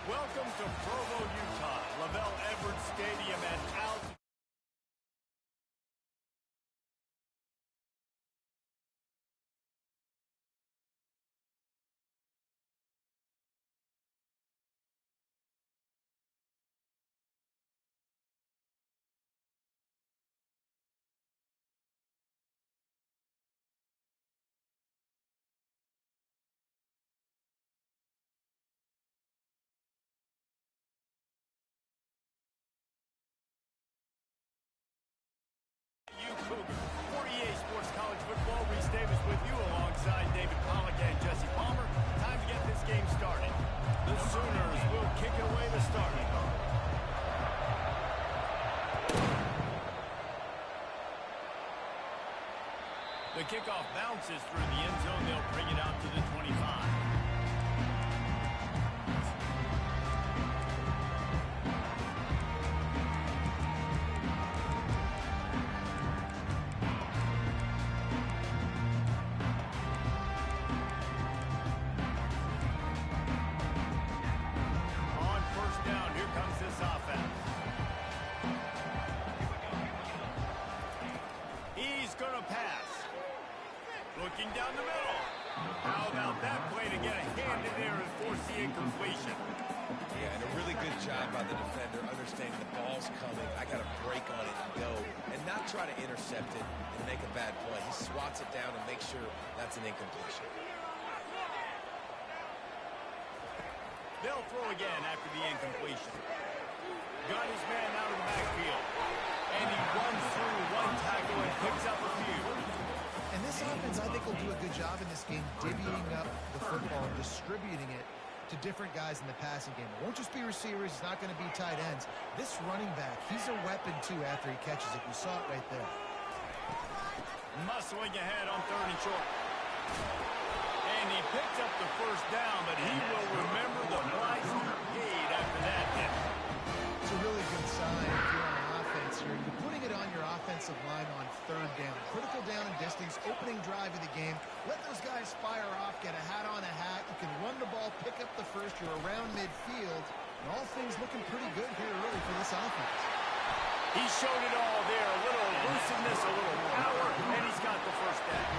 Welcome to Provo, Utah, Lavelle Edwards Stadium at altitude. Cougar. 48 Sports College Football. Reese Davis with you alongside David Pollack and Jesse Palmer. Time to get this game started. The Sooners will kick it away to start. The kickoff bounces through the end zone. They'll bring it out to the 25. Looking down the middle. How about that play to get a hand in there and force the incompletion? Yeah, and a really good job by the defender understanding the ball's coming. I got to break on it and go, and not try to intercept it and make a bad play. He swats it down and makes sure that's an incompletion. They'll throw again after the incompletion. Got his man out of the backfield. And he runs through one tackle and picks up a few. And this offense, I think, will do a good job in this game divvying up the football and distributing it to different guys in the passing game. It won't just be receivers. It's not going to be tight ends. This running back, he's a weapon, too, after he catches it. You saw it right there. Muscling ahead on 3rd and short. And he picked up the first down, but he will remember the price he paid after that hit. It's a really good sign if you're on offense here. You're putting it on your offensive line on 3rd down. Critical down and distance, opening drive of the game. Let those guys fire off, get a hat on a hat. You can run the ball, pick up the first. You're around midfield. And all things looking pretty good here early for this offense. He showed it all there. A little elusiveness, a little power, and he's got the first down.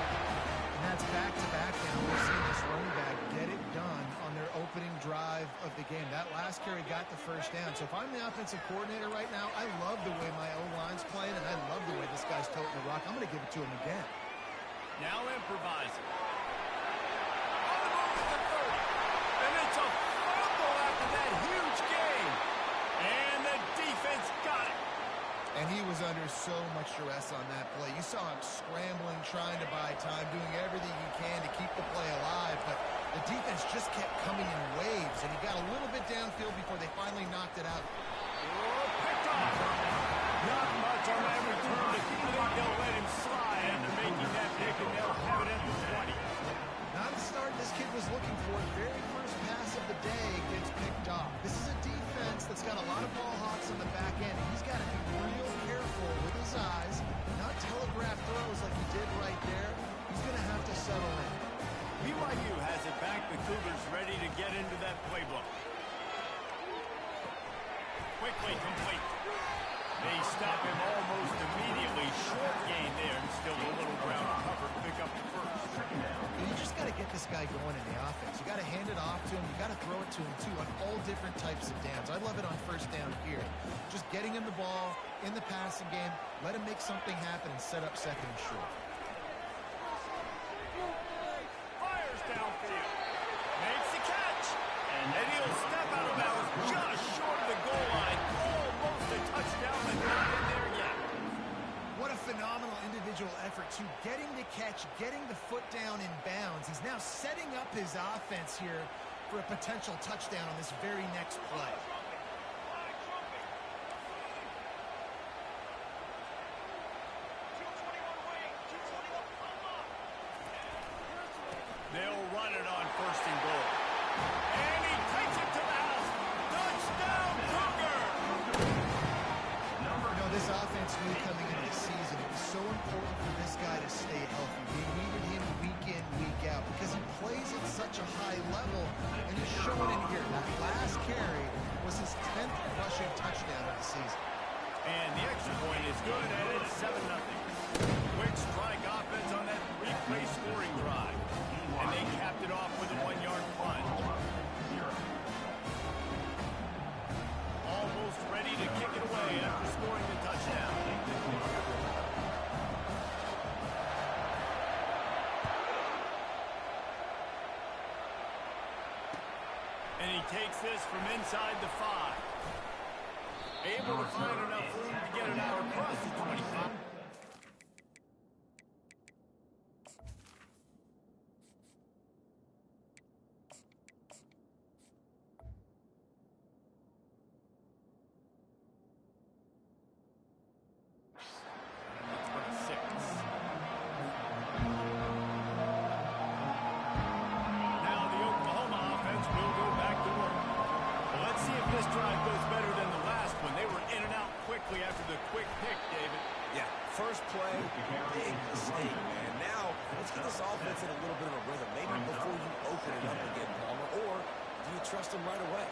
And that's back-to-back now. We're seeing this running back get it done on their opening drive of the game. That last carry got the first down. So if I'm the offensive coordinator right now, I love the way my O-line's playing, and I love the way this guy's toting the rock. I'm going to give it to him again. Now improvising. On the move at the 30. And it's a fumble after that huge gain. And the defense got it. And he was under so much duress on that play. You saw him scrambling, trying to buy time, doing everything he can to keep the play alive. But the defense just kept coming in waves, and he got a little bit downfield before they finally knocked it out. Oh, picked off. Not much on that return. I think they'll let him slide after making that pick, and they'll have it at the 20. Not the start this kid was looking for. Very first pass of the day gets picked off. This is a defense that's got a lot of ball hawks on the back end. He's got to be real careful with his eyes, not telegraph throws like he did right there. He's going to have to settle in. BYU has it back. The Cougars ready to get into that playbook. Quickly complete. They stop him almost immediately. Short gain there, and still a little ground cover to pick up the first. You just got to get this guy going in the offense. You got to hand it off to him. You got to throw it to him, too, on all different types of downs. I love it on first down here. Just getting him the ball in the passing game. Let him make something happen and set up 2nd and short. Fires downfield. Makes the catch. And then he'll step out of bounds just short of the goal line. Almost a touchdown, but not in there yet. What a phenomenal individual effort, too. Getting the catch, getting the foot down in bounds. He's now setting up his offense here for a potential touchdown on this very next play. They'll run it on 1st and goal. And he takes it to the house. Touchdown, Cougar! This offense knew coming into the season it was so important for this guy to stay healthy. They needed him week in, week out because he plays at such a high level, and he's showing in here. That last carry And he takes this from inside the 5. Able to find enough room to get it out across the 25. After the quick pick, David. Yeah, first play, big mistake, man. Now, let's get this offense in a little bit of a rhythm. Maybe before you open it up again, Palmer, or do you trust him right away?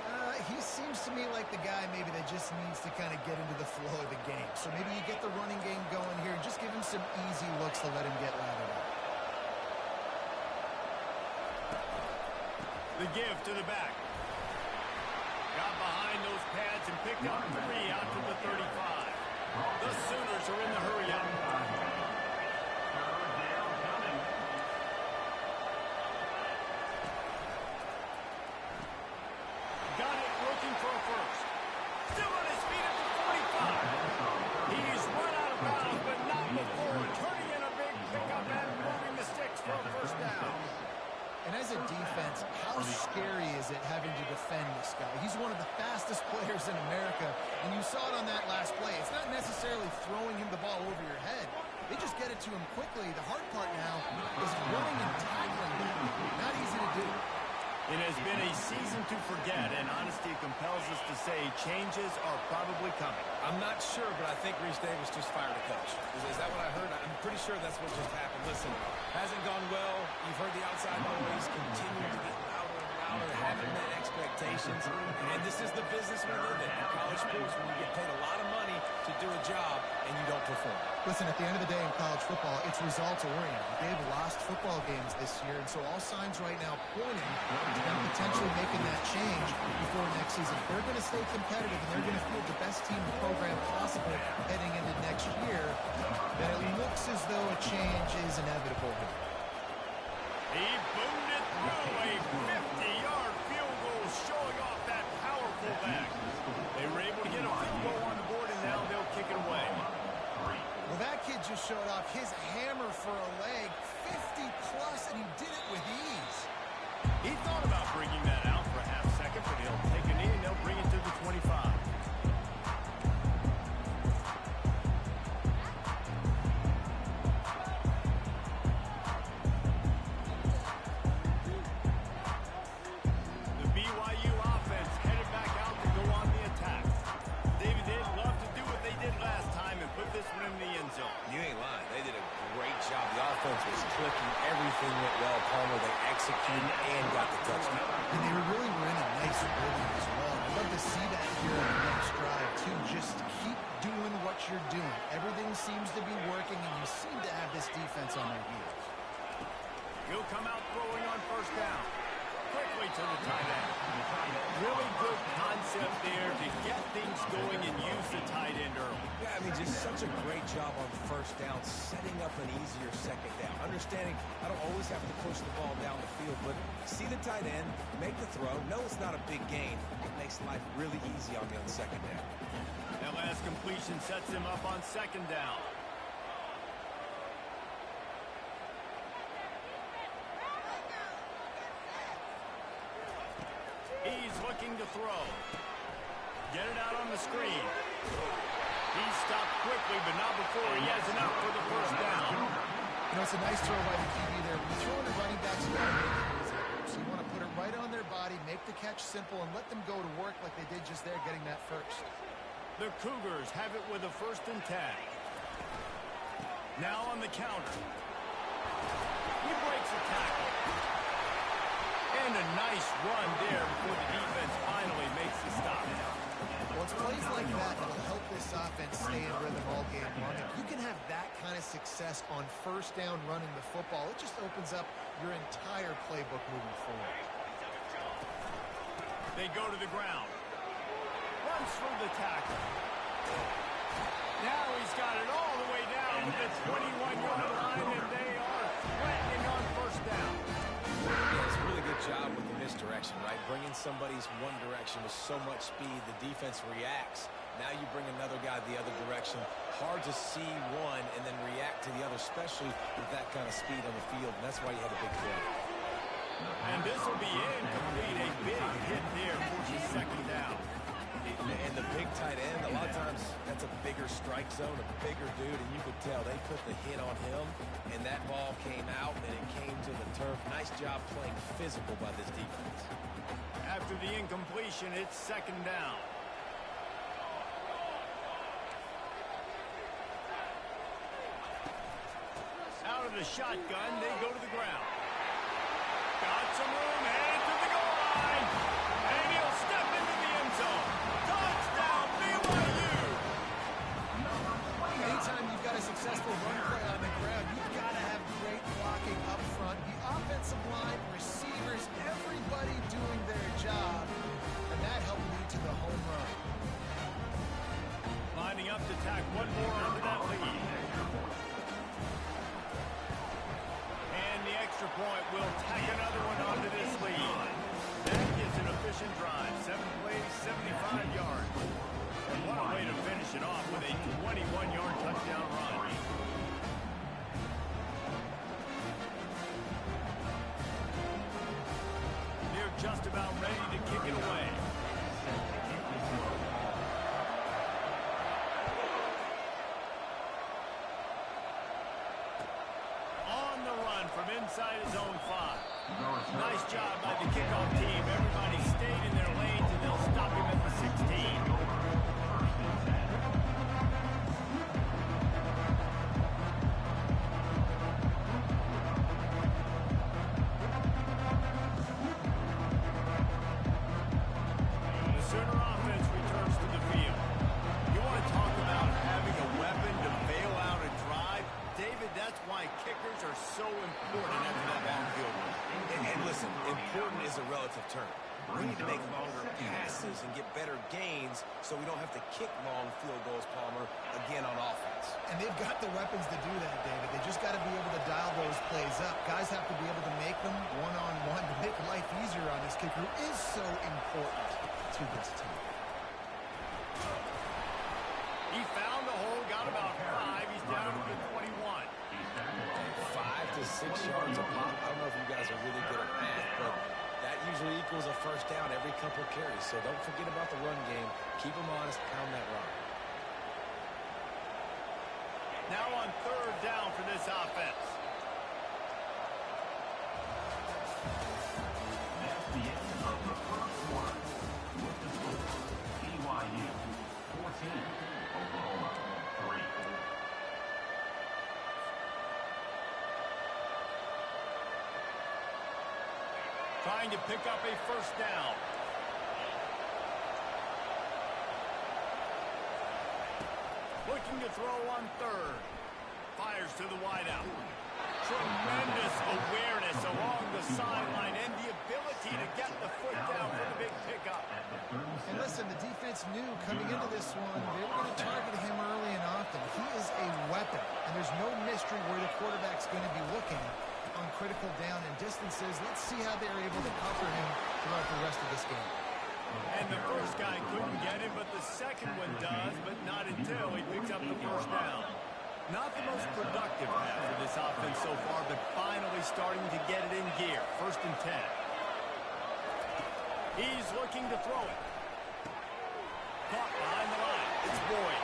He seems to me like the guy maybe that just needs to kind of get into the flow of the game. So maybe you get the running game going here and just give him some easy looks to let him get lathered up. The give to the back. Got behind those pads and picked up 3 out to the 35. The Sooners are in the hurry up. Got it looking for a first. Still on his feet at the 45. He's run out of bounds, but not before. Turning in a big pickup and moving the sticks for a first down. And as a defense, how scary is it having to defend this guy? He's one of the fastest players in America, and you saw it on that last play. It's not necessarily throwing him the ball over your head. They just get it to him quickly. The hard part now is running and tackling him. Not easy to do. It has been a season to forget, and honesty compels us to say changes are probably coming. I'm not sure, but I think Reese Davis just fired a coach. Is that what I heard? I'm pretty sure that's what just happened. Listen, hasn't gone well. You've heard the outside noise continue to get louder and louder, haven't met expectations. And this is the business we live in. In college sports, when you get paid a lot of money to do a job and you don't perform. Listen, at the end of the day in college football, it's results-oriented. They've lost football games this year, and so all signs right now pointing to them potentially making that change before next season. They're going to stay competitive, and they're going to field the best team in the program possible heading into next year. Then it looks as though a change is inevitable here. He boomed it through a 50-yard field goal, showing off that powerful back. They were able to get a field goal on the board, and now they'll kick it away. Well, that kid just showed off his hammer for a leg, 50-plus, and he did it with ease. He thought about bringing that out for a half second, but he'll take a knee and they'll bring it to the 25. The BYU offense headed back out to go on the attack. David, they'd love to do what they did last time and put this one in the end zone. You ain't lying. They did a great job. The offense was clicking. Everything went well. Palmer, they executed and got the touchdown. And they really were in a nice rhythm as well. I'd love to see that here on the next drive, too. Just keep doing what you're doing. Everything seems to be working, and you seem to have this defense on their heels. He'll come out throwing on first down. Quickly to the tight end. Really good concept there to get things going and use the tight end early. Yeah, I mean, just such a great job on first down, setting up an easier second down. Understanding I don't always have to push the ball down the field, but see the tight end, make the throw. No, it's not a big gain. It makes life really easy on me on second down. That last completion sets him up on second down. He's looking to throw. Get it out on the screen. He stopped quickly, but not before he has enough for the first down. You know, it's a nice throw by the QB there. When you're throwing to running backs, you got to make it easy. So you want to put it right on their body, make the catch simple, and let them go to work like they did just there, getting that first. The Cougars have it with a 1st and 10. Now on the counter. He breaks a tackle. And a nice run there before the defense finally makes the stop. Well, it's plays like that that'll help this offense stay in rhythm all game long. If you can have that kind of success on first down running the football, it just opens up your entire playbook moving forward. They go to the ground. Runs through the tackle. Now he's got it all the way down to the 21-yard line, and they are threatening on first down. Yeah, it's a really good good job with the misdirection, right? Bringing somebody's one direction with so much speed, the defense reacts. Now you bring another guy the other direction. Hard to see one and then react to the other, especially with that kind of speed on the field, and that's why you had a big play. And this will be incomplete. A big hit there for the second down. And the big tight end, a lot of times that's a bigger strike zone, a bigger dude, and you could tell they put the hit on him, and that ball came out, and it came to the turf. Nice job playing physical by this defense. After the incompletion, it's second down. Out of the shotgun, they go to the ground. Got some room, headed to the goal line. And he'll step into the end zone. Touchdown, BYU! Anytime you've got a successful run play on the ground, you've got to have great blocking up front. The offensive line, receivers, everybody doing their job. And that helped lead to the home run. Lining up to tack one more onto that lead. And the extra point will tack another one onto this lead. That is an efficient drive. 7 plays, 75 yards. And what a way to finish it off with a 21-yard touchdown run. They're just about ready to kick it away. On the run from inside his own 5. Nice job by the kickoff team. Everybody stayed in their lanes, and they'll stop him at the 16. The Sooner offense returns to the field. You want to talk about having a weapon to bail out a drive? David, that's why kickers are so important after that long field goal. And listen, important is a relative term. We need to make longer passes and get better gains so we don't have to kick long field goals, Palmer, again on offense. And they've got the weapons to do that, David. They just got to be able to dial those plays up. Guys have to be able to make them one-on-one to make life easier on this kicker, who is so important to this team. He found the hole, got about 5. He's down to the 21. 5 to 6 yards a pop. I don't know if you guys are really good at math, but that usually equals a first down every couple carries. So don't forget about the run game. Keep them honest, pound that rock. Now on third down for this offense. That's the end of the first quarter. With the score, BYU 14, Oklahoma 3. Trying to pick up a first down. Looking to throw on third. Fires to the wideout. Tremendous awareness along the sideline and the ability to get the foot down for the big pickup. And listen, the defense knew coming into this one, they were going to target him early and often. He is a weapon, and there's no mystery where the quarterback's going to be looking on critical down and distances. Let's see how they're able to cover him throughout the rest of this game. And the first guy couldn't get him, but the second one does, but not until he picks up the first down. Not the most productive half of this offense so far, but finally starting to get it in gear. First and 10. He's looking to throw it. Caught behind the line. It's Boyd.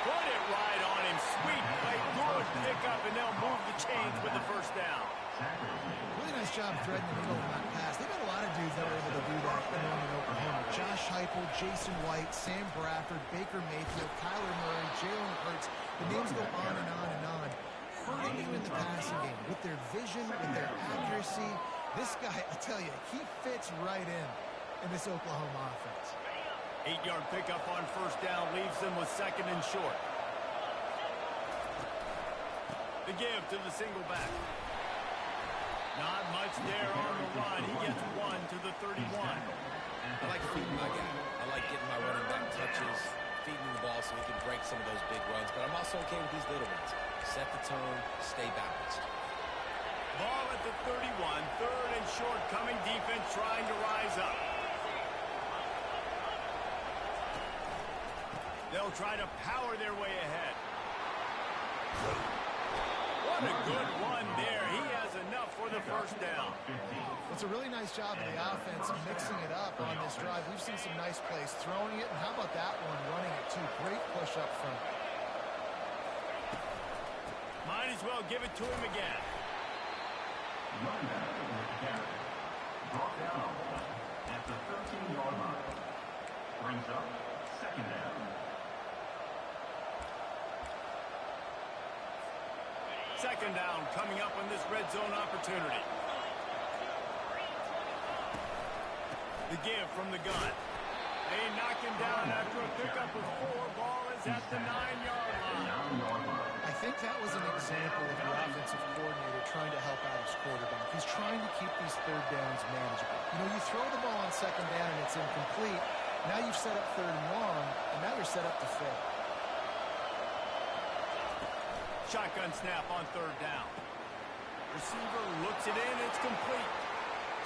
Put it right on him. Sweet play. Good pickup, and they'll move the chains with the first down. Really nice job threading the middle of that pass. They've got a lot of dudes that are able to do that in Oklahoma. Josh Heupel, Jason White, Sam Bradford, Baker Mayfield, Kyler Murray, Jalen Hurts. The names go on and on and on. Hurting him in the passing game with their vision, with their accuracy. This guy, I tell you, he fits right in this Oklahoma offense. 8-yard pickup on first down leaves them with second and short. The give to the single back. Not much there on the run. He gets 1 to the 31. I like feeding my guy. I like getting my running back touches, feeding the ball so he can break some of those big runs. But I'm also okay with these little ones. Set the tone, stay balanced. Ball at the 31. Third and short coming. Defense trying to rise up. They'll try to power their way ahead. What a good run there. He has enough for the first down. It's a really nice job of the offense mixing it up on this drive. We've seen some nice plays throwing it, and how about that one running it too? Great push up front. Might as well give it to him again. Running back with Garrett. Brought down on one at the 13-yard line. Brings up second down. Second down coming up on this red zone opportunity. The give from the gun. They knock him down after a pickup of 4. Ball is at the 9-yard line. I think that was an example of the offensive coordinator trying to help out his quarterback. He's trying to keep these third downs manageable. You know, you throw the ball on second down and it's incomplete. Now you've set up third and long, and now you're set up to fail. Shotgun snap on third down. Receiver looks it in. It's complete.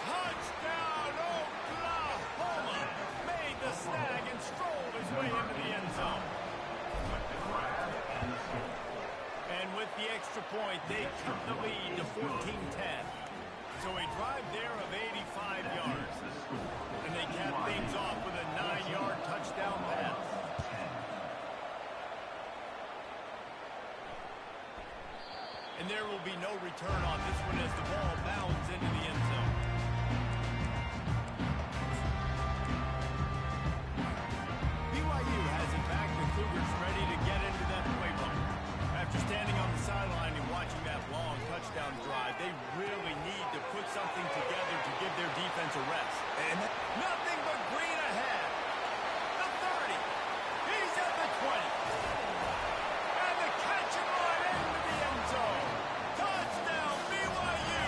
Touchdown, Oklahoma! Made the snag and strolled his way into the end zone. And with the extra point, they cut the lead to 14-10. So a drive there of 85 yards. And they cap things off with a 9-yard touchdown pass. And there will be no return on this one as the ball bounds into the end zone. BYU has it back. The Cougars ready to get into that playbook. After standing on the sideline and watching that long touchdown drive, they really need to put something together to give their defense a rest. And nothing but green ahead. The 30. He's at the 20. And the catch and run into the end zone. Touchdown, BYU.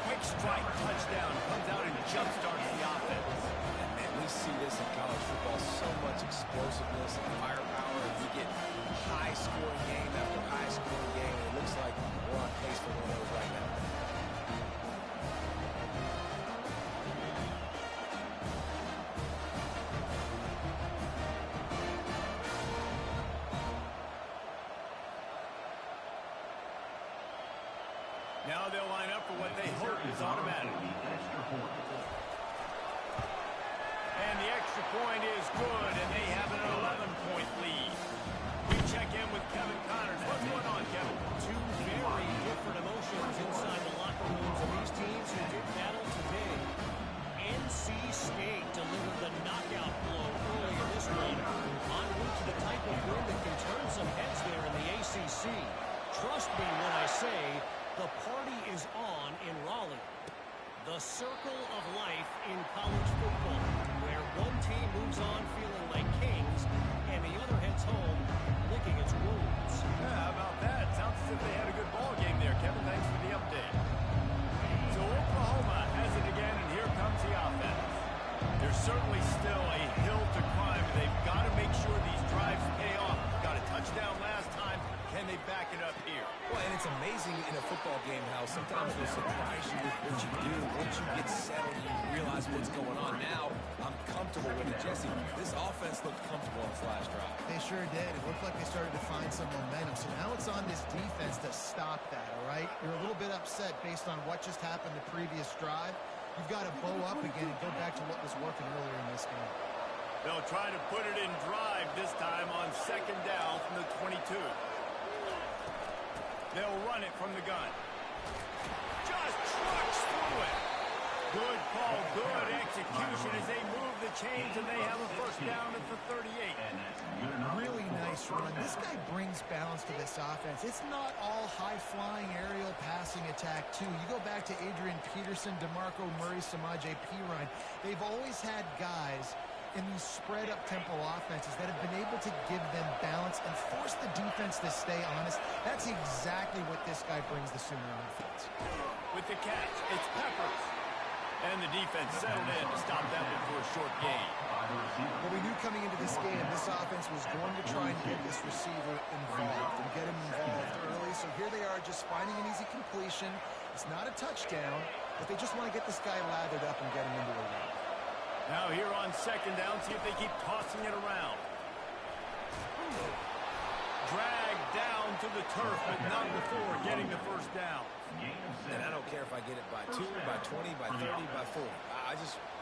Quick strike touchdown. Comes out and jump-starts the offense. And man, we see this in college football. So much explosiveness and firepower. And we get high-scoring game after high-scoring game. It looks like we're on pace for one of those right now. Now they'll line up for what they hope is automatic. And the extra point is good, and they have an 11-point lead. We check in with Kevin Connors. What's going on, Kevin? Two very different emotions inside the locker rooms of these teams who did battle today. NC State delivered the knockout blow early in this one, en route to the type of win that can turn some heads there in the ACC. Trust me when I say the party is on in Raleigh. The circle of life in college football, where one team moves on feeling like kings and the other heads home licking its wounds. Yeah, how about that? Sounds as if they had a good ball game there. Kevin, thanks for the update. So Oklahoma has it again, and here comes the offense. There's certainly still a hill to climb, and they've got to make sure these drives pay off. Got a touchdown last time. Can they back it up here? Well, and it's amazing in a football game how sometimes they'll surprise you with what you do. Once you get settled, you realize what's going on. Now, I'm comfortable with it. Jesse, this offense looked comfortable on this last drive. They sure did. It looked like they started to find some momentum. So now it's on this defense to stop that, all right? You're a little bit upset based on what just happened the previous drive. You've got to bow up again and go back to what was working earlier in this game. They'll try to put it in drive this time on second down from the 22. They'll run it from the gun. Just trucks through it. Good call, good execution as they move the chains, and they have a first down at the 38. Really nice run. This guy brings balance to this offense. It's not all high-flying aerial passing attack, too. You go back to Adrian Peterson, DeMarco Murray, Samaje Perine. They've always had guys in these spread-up tempo offenses that have been able to give them balance and force the defense to stay honest. That's exactly what this guy brings the Sooner offense. With the catch, it's Peppers. And the defense settled in to stop that one for a short gain. Well, we knew coming into this game, this offense was going to try and get this receiver involved and get him involved early. So here they are just finding an easy completion. It's not a touchdown, but they just want to get this guy lathered up and get him into a run. Now here on second down, see if they keep tossing it around. Dragged down to the turf, but not before getting the first down. And I don't care if I get it by 2, by 20, by 30, by 40.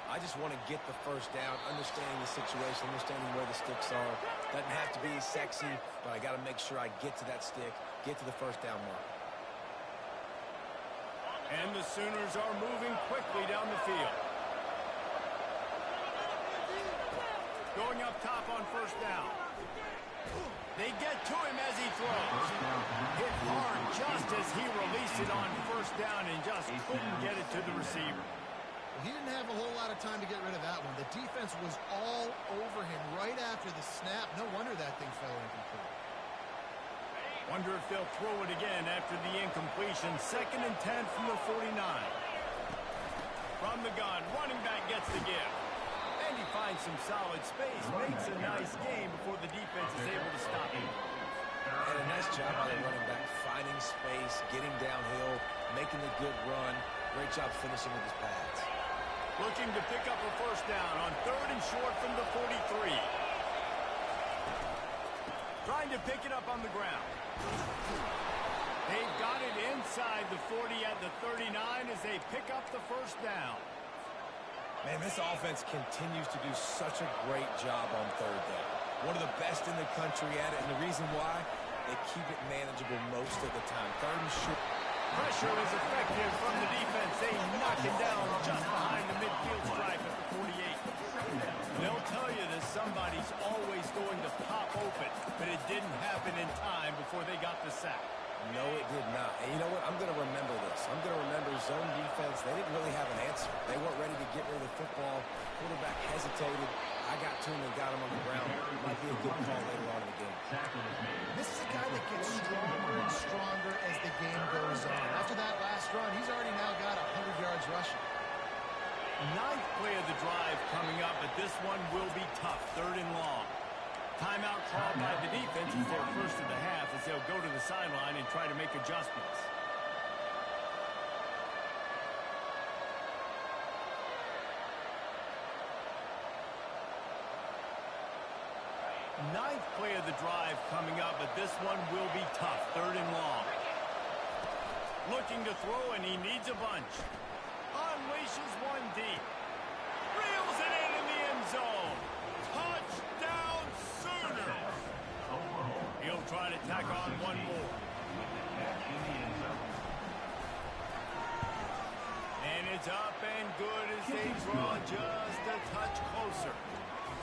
I just want to get the first down, understanding the situation, understanding where the sticks are. Doesn't have to be sexy, but I got to make sure I get to that stick, get to the first down mark. And the Sooners are moving quickly down the field. Going up top on first down. They get to him as he throws. Hit hard just as he released it on first down and just couldn't get it to the receiver. Well, he didn't have a whole lot of time to get rid of that one. The defense was all over him right after the snap. No wonder that thing fell incomplete. Wonder if they'll throw it again after the incompletion. 2nd and 10 from the 49. From the gun, running back gets the give. And he finds some solid space, makes a nice game before the defense is able to stop him. And a nice job by the running back, finding space, getting downhill, making a good run. Great job finishing with his pads. Looking to pick up a first down on 3rd and short from the 43. Trying to pick it up on the ground. They've got it inside the 40 at the 39 as they pick up the first down. Man, this offense continues to do such a great job on 3rd down. One of the best in the country at it, and the reason why, they keep it manageable most of the time. 3rd and short. Pressure is effective from the defense. They knock him down just behind the midfield stripe at the 48. They'll tell you that somebody's always going to pop open, but it didn't happen in time before they got the sack. No, it did not. And you know what? I'm going to remember this. I'm going to remember zone defense. They didn't really have an answer. They weren't ready to get rid of the football. Quarterback hesitated. I got to him and got him on the ground. Might be a good call later on in the game. This is a guy that gets stronger and stronger as the game goes on. After that last run, he's already now got 100 yards rushing. 9th play of the drive coming up, but this one will be tough. 3rd and long. Timeout called by the defense is their first of the half as they'll go to the sideline and try to make adjustments. Ninth play of the drive coming up, but this one will be tough. 3rd and long. Looking to throw, and he needs a bunch. Unleashes one deep. Reels it in the end zone. Touchdown, Sooners! He'll try to tack on one more. And it's up and good as they draw just a touch closer.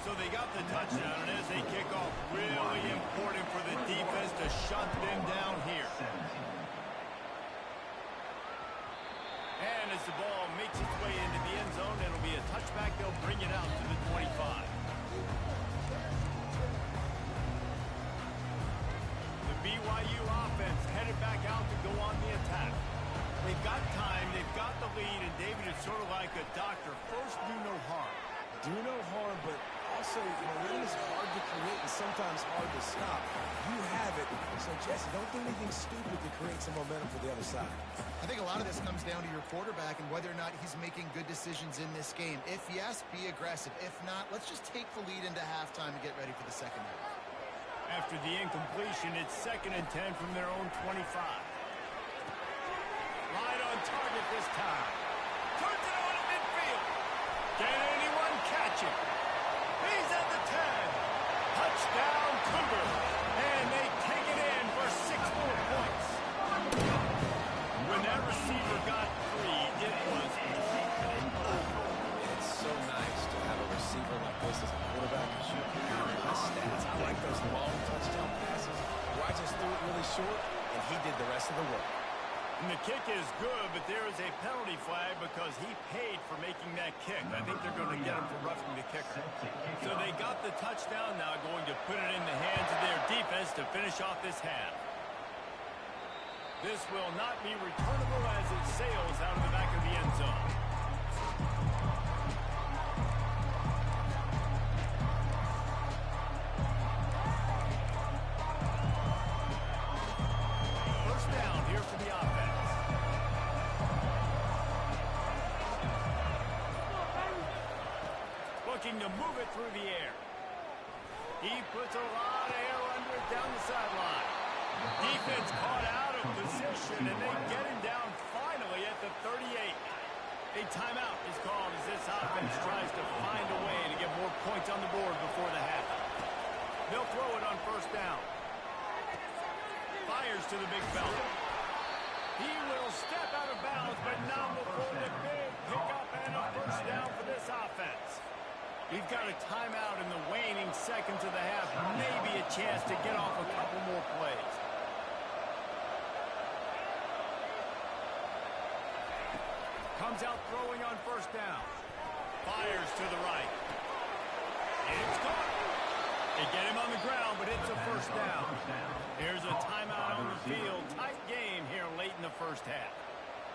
So they got the touchdown, and as they kick off, really important for the defense to shut them down here. And as the ball makes its way into the end zone, it'll be a touchback. They'll bring it out to the 25. The BYU offense headed back out to go on the attack. They've got time, they've got the lead, and David is sort of like a doctor. First, do no harm. Do no harm, but also, running is hard to create and sometimes hard to stop. You have it, so Jesse, don't do anything stupid to create some momentum for the other side. I think a lot of this comes down to your quarterback and whether or not he's making good decisions in this game. If yes, be aggressive. If not, let's just take the lead into halftime and get ready for the second half. After the incompletion, it's 2nd and 10 from their own 25. Right on target this time. Turns it on at midfield. Can anyone catch it? He's at the 10. Touchdown, Cougar. And they take it in for 6 more points. When that receiver got free, it was all over. It's so nice to have a receiver like this as a quarterback. My stats, I like those long touchdown passes where I just threw it really short, and he did the rest of the work. And the kick is good, but there is a penalty flag because he paid for making that kick. I think they're going to get him for roughing the kicker. So they got the touchdown now, going to put it in the hands of their defense to finish off this half. This will not be returnable as it sails out of the back of the end zone. looking to move it through the air. He puts a lot of air under it down the sideline. Defense caught out of position, and they get him down finally at the 38. A timeout is called as this offense tries to find a way to get more points on the board before the half. They'll throw it on first down. Fires to the big fella. He will step out of bounds, but not before the big pickup and a first down for this offense. We've got a timeout in the waning seconds of the half. Maybe a chance to get off a couple more plays. Comes out throwing on first down. Fires to the right. It's caught. They get him on the ground, but it's a first down. Here's a timeout on the field. Tight game here late in the first half.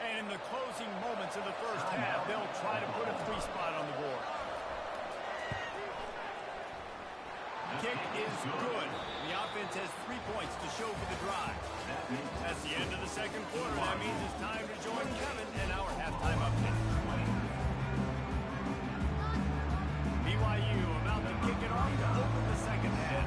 And in the closing moments of the first half, they'll try to put a 3-spot on the board. Kick is good. The offense has 3 points to show for the drive. At the end of the second quarter, that means it's time to join Kevin and our halftime update. BYU about to kick it off to open the second half.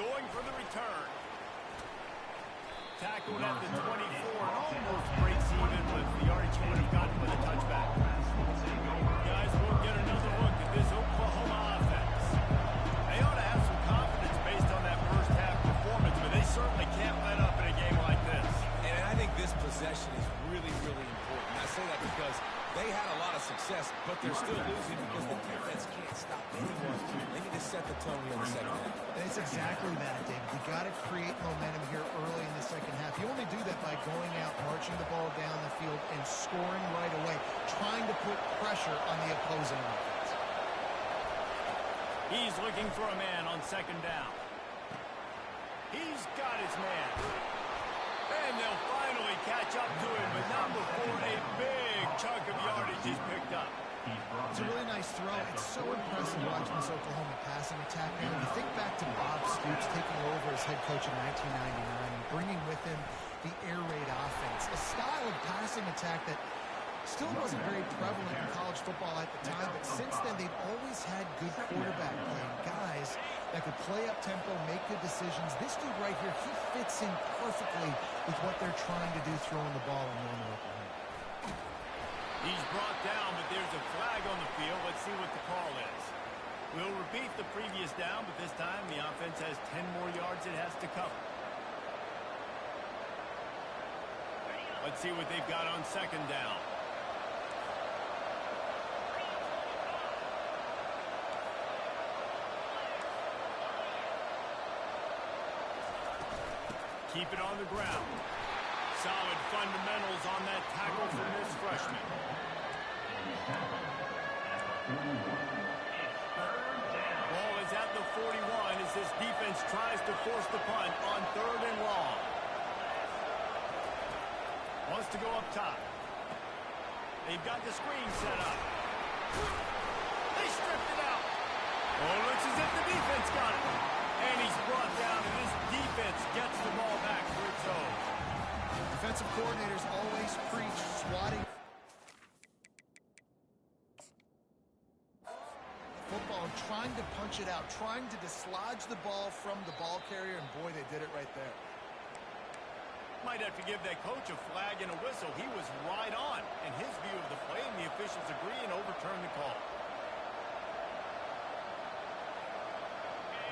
Going for the return. Tackled at the 24 and almost breaks even with the yardage he would have gotten with a touchback. Guys, we'll get another look at this Oklahoma offense. They ought to have some confidence based on that first half performance, but they certainly can't let up in a game like this. And I think this possession is really, really important. I say that because they had a lot of success, but they're still losing because the defense can't stop anyone. They need to set the tone here in the second half. And it's exactly that, David. You got to create momentum here early in the second half. You only do that by going out, marching the ball down the field, and scoring right away, trying to put pressure on the opposing offense. He's looking for a man on second down. He's got his man. And they'll finally catch up to him, but not before a big chunk of yardage is picked up. It's a really nice throw. It's so impressive watching this Oklahoma passing attack. And when you think back to Bob Stoops taking over as head coach in 1999 and bringing with him the air raid offense, a style of passing attack that still wasn't very prevalent in college football at the time, but since then they've always had good quarterback play, guys that could play up tempo, make good decisions. This dude right here, he fits in perfectly with what they're trying to do throwing the ball in Norman, Oklahoma. He's brought down, but there's a flag on the field. Let's see what the call is. We'll repeat the previous down, but this time the offense has 10 more yards it has to cover. Let's see what they've got on second down. Keep it on the ground. Solid fundamentals on that tackle from this freshman. Ball is at the 41 as this defense tries to force the punt on third and long. Wants to go up top. They've got the screen set up. They stripped it out. Oh, it looks as if the defense got it. And he's brought down, and this defense gets the ball back for its own. Defensive coordinators always preach swatting football, trying to punch it out, trying to dislodge the ball from the ball carrier, and boy, they did it right there. Might have to give that coach a flag and a whistle. He was right on in his view of the play, and the officials agree and overturn the call.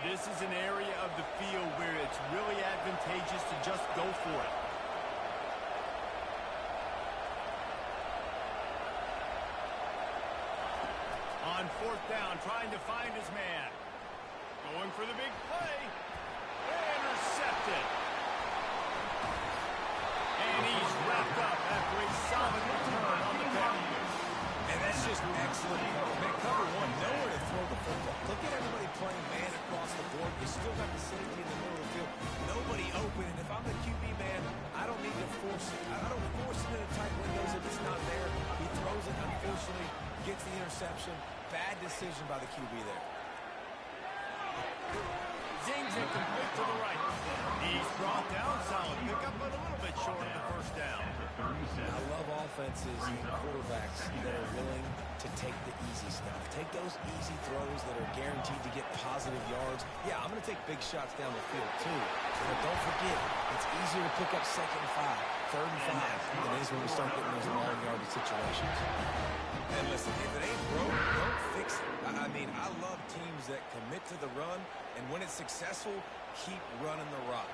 This is an area of the field where it's really advantageous to just go for it. On fourth down, trying to find his man. Going for the big play. Intercepted. And he's wrapped up after a solid return on the penalty. And that's just excellent cover. Man, cover one, nowhere to throw the football. Look at everybody playing man across the board. You still got the safety in the middle of the field. Nobody open. And if I'm the QB man, I don't need to force it. I don't force it into tight windows if it's not there. He throws it, unfortunately, gets the interception. Bad decision by the QB there. Zings it complete to the right. He's brought down solid pickup, but a little bit short of the first down. I love offenses and quarterbacks that are willing to take the easy stuff. Take those easy throws that are guaranteed to get positive yards. Yeah, I'm going to take big shots down the field too. But don't forget, it's easier to pick up 2nd and 5, 3rd and 5 than it is when we start getting those long yardage situations. And listen, if it ain't broke, don't fix it. I mean, I love teams that commit to the run, and when it's successful, keep running the rock.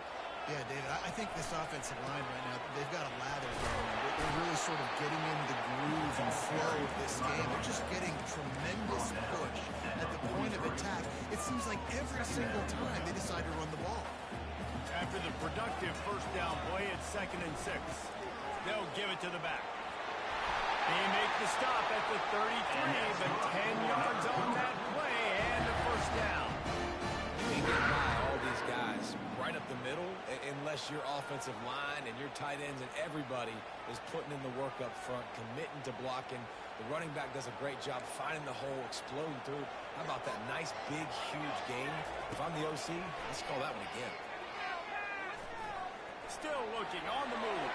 Yeah, David, I think this offensive line right now, they've got a lather going. They're really sort of getting in the groove and flow of this game. They're just getting tremendous push at the point of attack. It seems like every single time they decide to run the ball. After the productive first down play, it's 2nd and 6. They'll give it to the back. They make the stop at the 33, but 10 yards on that play and a first down. You ain't getting by all these guys right up the middle unless your offensive line and your tight ends and everybody is putting in the work up front, committing to blocking. The running back does a great job finding the hole, exploding through. How about that nice, big, huge game? If I'm the OC, let's call that one again. Still looking on the move.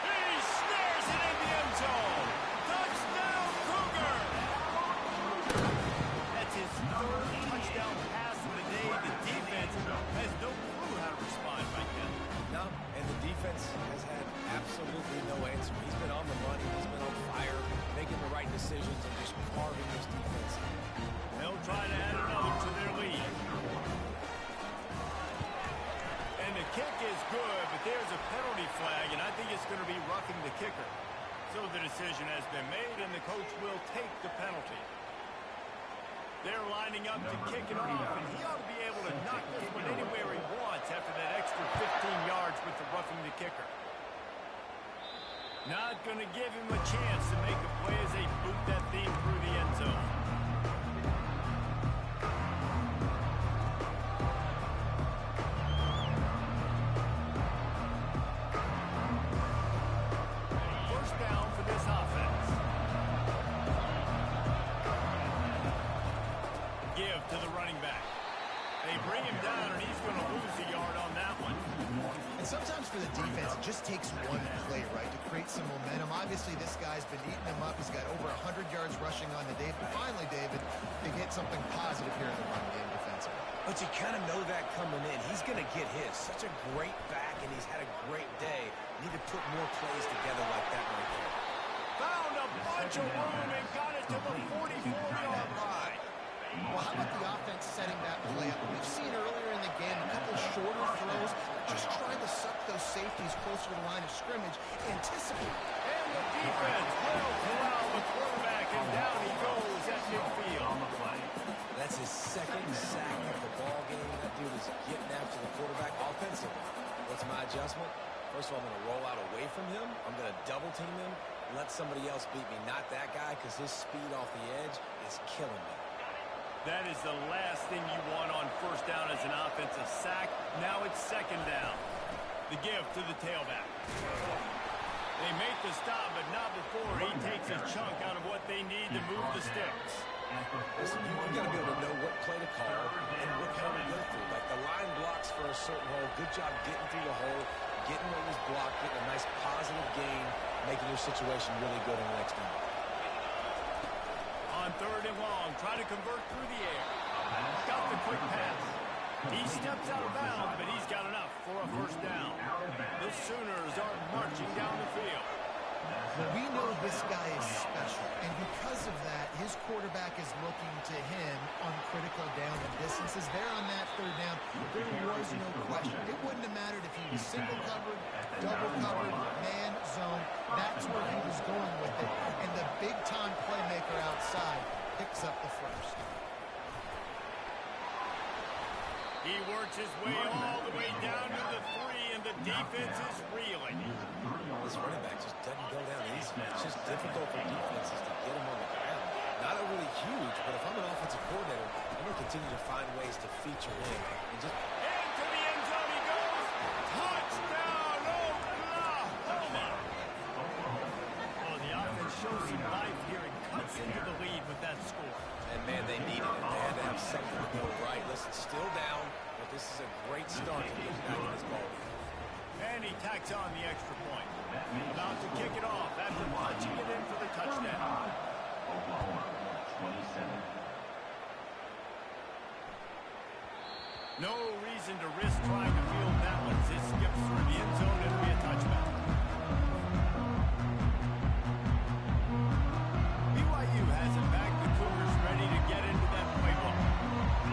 He snares it in the end zone. Touchdown, Cougar! That's his 3rd touchdown pass of the day. The defense has no clue how to respond, Mike Kent. No, and the defense has had absolutely no answer. He's been on the money. He's been on fire, making the right decisions and just carving this defense. They'll try to add another to their lead. And the kick is good, but there's a penalty flag, and I think it's going to be roughing the kicker. So the decision has been made, and the coach will take the penalty. They're lining up to kick it off, and he ought to be able to knock this one anywhere he wants after that extra 15 yards with the roughing the kicker. Not going to give him a chance to make a play as they boot that thing through the end zone. First down for this offense. Give to the running back. They bring him down, and he's going to lose a yard on that one. And sometimes for the defense, it just takes one play, right, to create some momentum. Obviously, this guy's been eating him up. He's got over 100 yards rushing on the day. But finally, David, they get something positive here in the run game defensively. But you kind of know that coming in. He's going to get his. Such a great back, and he's had a great day. Need to put more plays together like that right there. Found a bunch of room and got it to the 44-yard line. Well, how about the offense setting that play up? We've seen earlier in the game a couple shorter throws, just trying to suck those safeties closer to the line of scrimmage, anticipate. And the defense will corral the quarterback, and down he goes at midfield. That's his 2nd sack of the ball game. That dude is getting after the quarterback offensively. What's my adjustment? First of all, I'm going to roll out away from him. I'm going to double team him, let somebody else beat me, not that guy, because his speed off the edge is killing me. That is the last thing you want on first down as an offensive sack. Now it's 2nd down. The give to the tailback. They make the stop, but not before he takes a chunk out of what they need to move the sticks. Listen, you got to be able to know what play to call and what hole to go through. Like the line blocks for a certain hole. Good job getting through the hole, getting what was blocked, getting a nice positive gain, making your situation really good in the next down. On 3rd and long, try to convert through the air. Got the quick pass. He steps out of bounds, but he's got enough for a first down. The Sooners are marching down the field. We know this guy is special, and because of that, his quarterback is looking to him on critical down and distances. There on that 3rd down, there was no question. It wouldn't have mattered if he was single covered, double covered, man, zone. That's where he was going with it, and the big-time playmaker outside picks up the first. He works his way all the way down to the 3, and the defense is reeling. This running back just doesn't go down easy. It's just difficult for defenses to get him on the ground. Not overly huge, but if I'm an offensive coordinator, I'm going to continue to find ways to feature him. And just Into the end zone he goes. Touchdown, Oklahoma! Oh, the offense shows some life here and cuts into the lead with that score. And, man, they needed it. They had to have something to go right. Listen, still down, but This is a great start to get back in this ball game. And he tacks on the extra point. About to kick it off after punching it in for the touchdown. Oklahoma, 27. No reason to risk trying to field that one. It skips through the end zone. It'll be a touchback. BYU has it back. The Cougars ready to get into that playbook.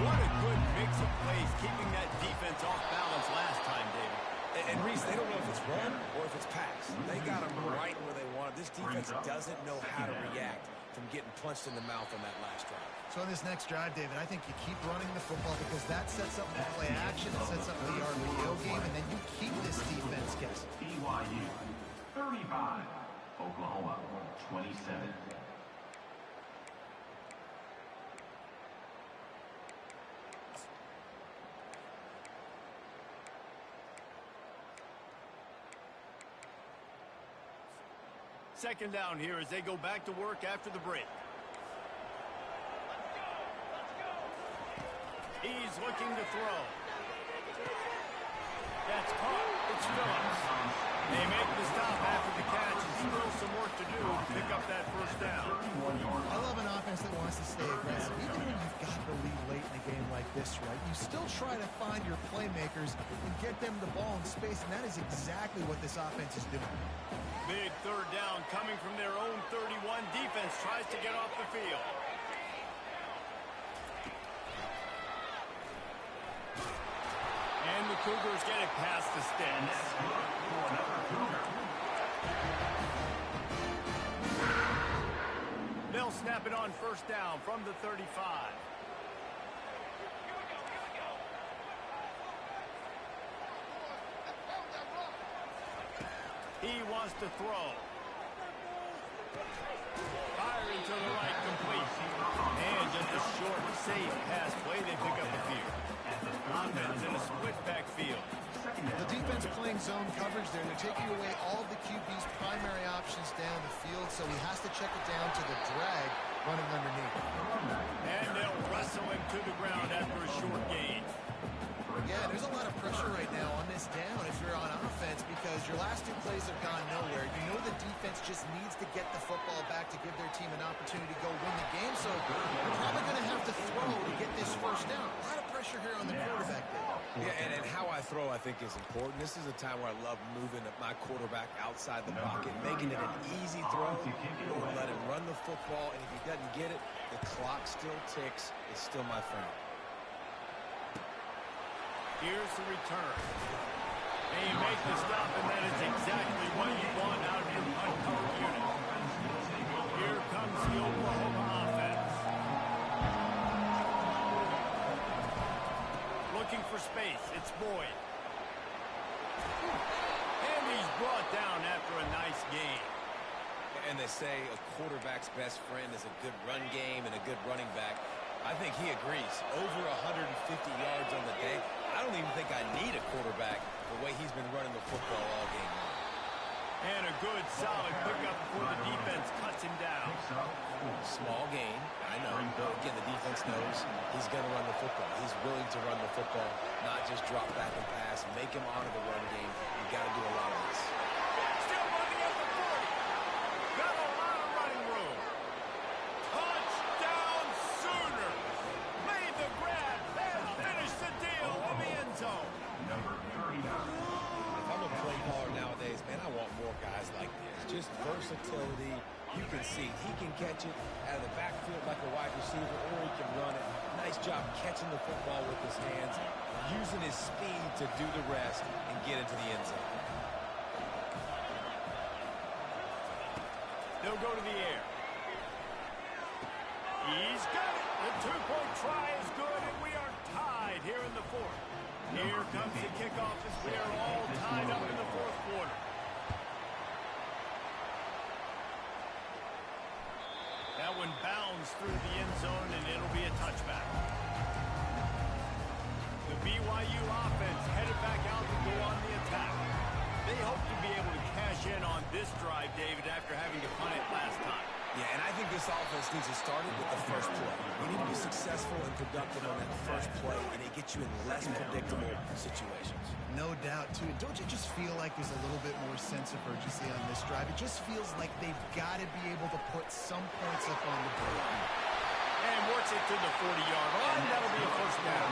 What a good mix of plays, keeping that defense off balance last time, David. And Reese, they don't know if it's run or if it's pass. They got them right where they want it. This defense doesn't know how to react from getting punched in the mouth on that last drive. So on this next drive, David, I think you keep running the football because that sets up the play action, it sets up the RPO game, and then you keep this defense guessing. BYU, 35. Oklahoma, 27. Second down here as they go back to work after the break. He's looking to throw. That's caught. It's Phillips. They make the stop after the catch and still some work to do to pick up that first down. I love an offense that wants to stay aggressive. Even when you've got the lead late in a game like this, right, you still try to find your playmakers and get them the ball in space, and that is exactly what this offense is doing. Big third down coming from their own 31. Defense tries to get off the field. And the Cougars get it past the sticks. They'll snap it on first down from the 35. He wants to throw. Firing to the right, complete. And just a short, safe pass play. They pick up the field. Offense in a split backfield. The defense playing zone coverage there. They're taking away all of the QB's primary options down the field, so he has to check it down to the drag running underneath. And they'll wrestle him to the ground after a short gain. Yeah, there's a lot of pressure right now on this down if you're on offense because your last two plays have gone nowhere. You know the defense just needs to get the football back to give their team an opportunity to go win the game, so you're probably going to have to throw to get this first down. A lot of pressure here on the quarterback there. Yeah, and how I throw, I think, is important. This is a time where I love moving my quarterback outside the pocket, making it an easy throw. Let him run the football, and if he doesn't get it, the clock still ticks. It's still my friend. Here's the return. And you make the stop, and that is exactly what you want out of your uncovered unit. Here comes the Oklahoma offense. Looking for space. It's Boyd. And he's brought down after a nice gain. And they say a quarterback's best friend is a good run game and a good running back. I think he agrees. Over 150 yards on the day. I don't even think I need a quarterback the way he's been running the football all game long. And a good, solid pickup before the defense cuts him down. Small gain, I know. But again, the defense knows he's going to run the football. He's willing to run the football, not just drop back and pass, make him honor the run game. You got to do a lot of this. Still running at the 40. Got a lot of running room. Touchdown Sooners. Made the grab and finished the deal in the end zone. Number 39. If I'm a play caller nowadays, man, I want more guys like this. Just versatility. You can see he can catch it out of the backfield like a wide receiver, or he can run it. Nice job catching the football with his hands, using his speed to do the rest and get into the end zone. They'll go to the air. He's got it. The two-point try is good, and we are tied here in the fourth. Here comes the kickoff as we are all tied up in the fourth quarter. That one bounds through the end zone, and it'll be a touchback. The BYU offense headed back out to go on the attack. They hope to be able to cash in on this drive, David, after having to punt it last time. Yeah, and I think this offense needs to start it with the first play. You need to be successful and productive on that first play, and it gets you in less predictable situations. No doubt, too. Don't you just feel like there's a little bit more sense of urgency on this drive? It just feels like they've got to be able to put some points up on the board. And works it to the 40-yard line. That'll be a first down.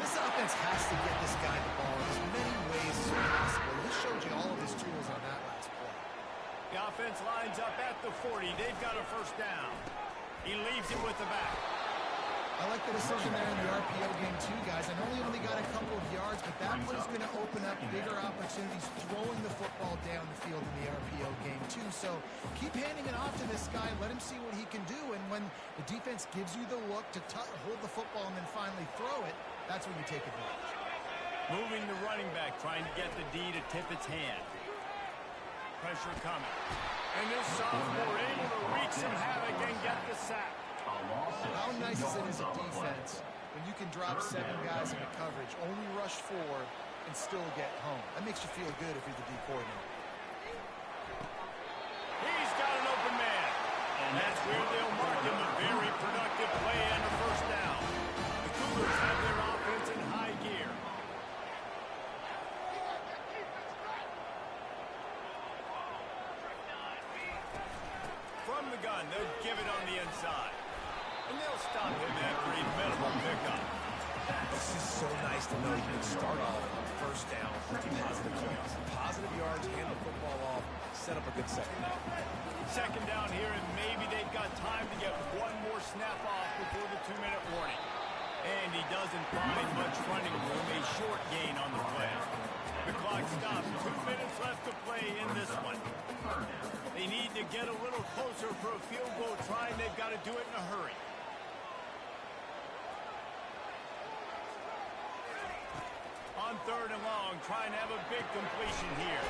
This offense has to get this guy the ball in as many ways as possible. He showed you all of his tools on that last play. The offense lines up at the 40. They've got a first down. He leaves it with the back. I like the decision there in the RPO game too, guys. I know he only got a couple of yards, but that play's going to open up bigger opportunities throwing the football down the field in the RPO game too. So keep handing it off to this guy. Let him see what he can do. And when the defense gives you the look to hold the football and then finally throw it, that's when you take advantage. Moving the running back, trying to get the D to tip its hand. Pressure coming. And this sophomore able to wreak some havoc and get the sack. How nice is it as a defense when you can drop 7 guys into coverage, only rush 4, and still get home? That makes you feel good if you're the D coordinator. He's got an open man. And that's where they'll mark him a very productive play and a first down. The Cougars have their offense in high gear. From the gun, they'll give it on the inside. And they'll stop him after a minimal pickup. It's just so nice to know you can start off on first down with positive points. Positive yards, hand the football off, set up a good second down. Second down here, and maybe they've got time to get one more snap off before the 2-minute warning. And he doesn't find much running room, a short gain on the play. The clock stops, 2 minutes left to play in this one. They need to get a little closer for a field goal try, and they've got to do it in a hurry. On 3rd and long, trying to have a big completion here.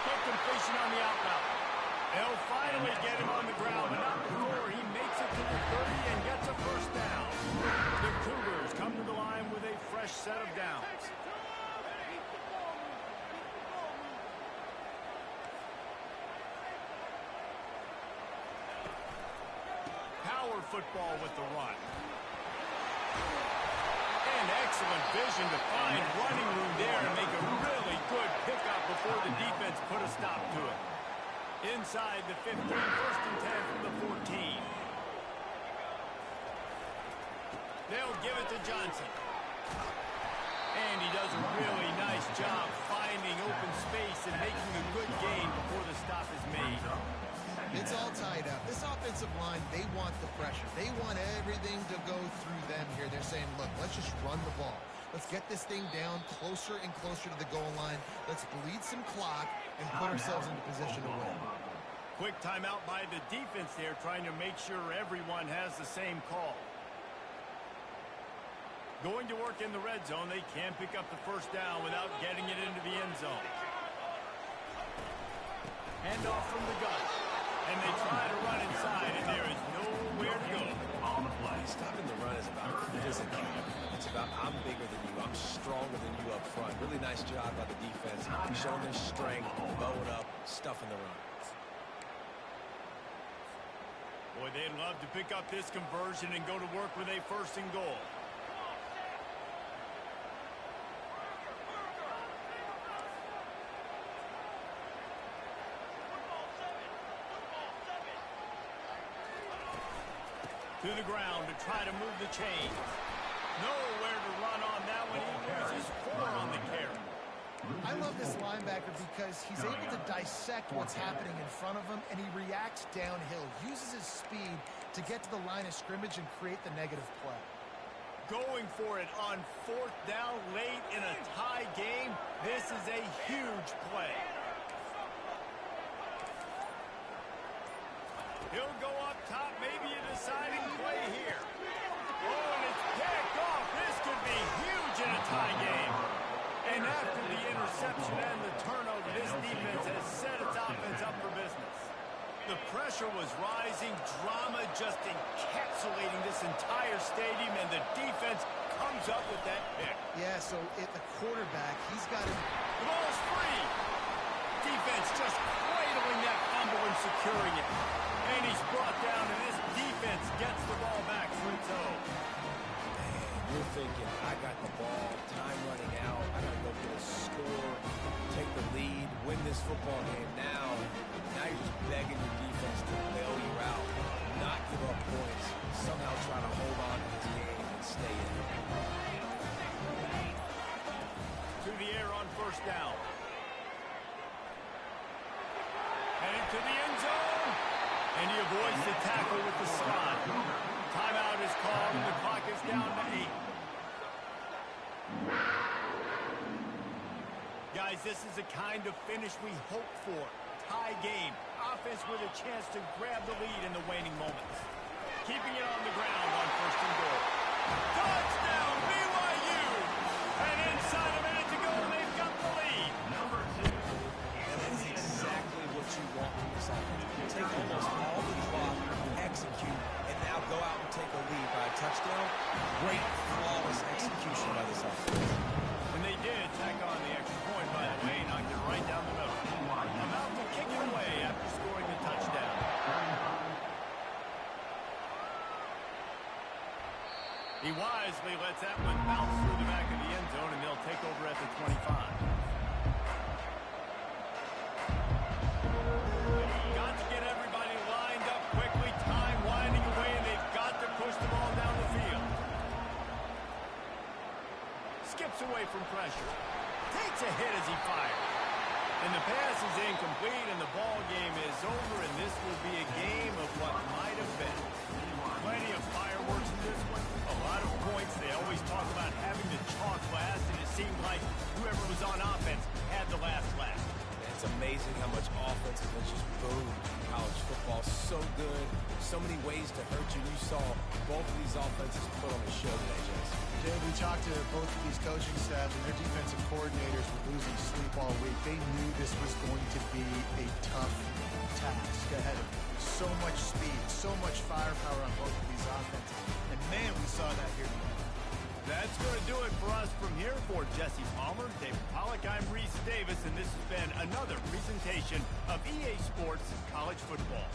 Quick completion on the out route. They'll finally get him on the ground, but not before he makes it to the 30 and gets a first down. The Cougars come to the line with a fresh set of downs. Power football with the run. And excellent vision to find running room there and make a really good pickup before the defense put a stop to it. Inside the 15, 1st and 10 from the 14. They'll give it to Johnson. And he does a really nice job finding open space and making a good gain before the stop is made. It's all tied up. This offensive line, they want the pressure. They want everything to go through them here. They're saying, look, let's just run the ball. Let's get this thing down closer and closer to the goal line. Let's bleed some clock and put ourselves into position to win. Quick timeout by the defense there, trying to make sure everyone has the same call. Going to work in the red zone. They can't pick up the first down without getting it into the end zone. Handoff from the gun. And they try to run inside, and there is nowhere to go. On the play. Stopping the run is about physicality. It's about I'm bigger than you, I'm stronger than you up front. Really nice job by the defense, showing their strength, bowing up, stuffing the run. Boy, they'd love to pick up this conversion and go to work with a 1st and goal. To the ground to try to move the chain. Nowhere to run on that one. He loses 4 on the carry. I love this linebacker because he's able to dissect what's happening in front of him, and he reacts downhill, uses his speed to get to the line of scrimmage and create the negative play. Going for it on 4th down late in a tie game. This is a huge play. He'll go up top, maybe a deciding play here. Oh, and it's picked off. This could be huge in a tie game. And after the interception and the turnover, this defense has set its offense up for business. The pressure was rising, drama just encapsulating this entire stadium, and the defense comes up with that pick. Yeah, so at the quarterback, he's got to... The ball is free. defense just cradling that fumble and securing it. And he's brought down, and this defense gets the ball back for its own. You're thinking, I got the ball, time running out, I got to go get a score, take the lead, win this football game now. Now you're just begging your defense to bail you out, not give up points, somehow try to hold on to this game and stay in it. To the air on first down. Heading to the end zone. And he avoids the tackle with the slide. Timeout is called, and the clock is down to 8. Guys, this is the kind of finish we hope for. Tie game. Offense with a chance to grab the lead in the waning moments. Keeping it on the ground on first and goal. Touchdown, BYU! And inside a minute to go, and they've got the lead. Number 2. And that's exactly what you want from this offense. Take almost all the clock, execute, and now go out and take a lead by a touchdown. Great, flawless execution by this offense. And they did tack on the extra point, by the way, knocked it right down the middle. About to kick it away after scoring the touchdown. He wisely lets that one bounce through the back of the end zone, and they'll take over at the 25. Got to get everybody lined up quickly, time winding away, and they've got to push the ball down the field. Skips away from pressure. Takes a hit as he fires. And the pass is incomplete, and the ball game is over, and this will be a game of what might have been. Plenty of fireworks in this one. A lot of points. They always talk about having to chalk last, and it seemed like whoever was on offense had the last laugh. It's amazing how much offense has just boomed in college football. So good. So many ways to hurt you. You saw both of these offenses put on the show today, Jason. Dave, we talked to both of these coaching staffs, and their defensive coordinators were losing sleep all week. They knew this was going to be a tough task ahead of them. So much speed, so much firepower on both of these offenses. And, man, we saw that here tonight. That's going to do it for us from here. For Jesse Palmer, David Pollack, I'm Reese Davis, and this has been another presentation of EA Sports College Football.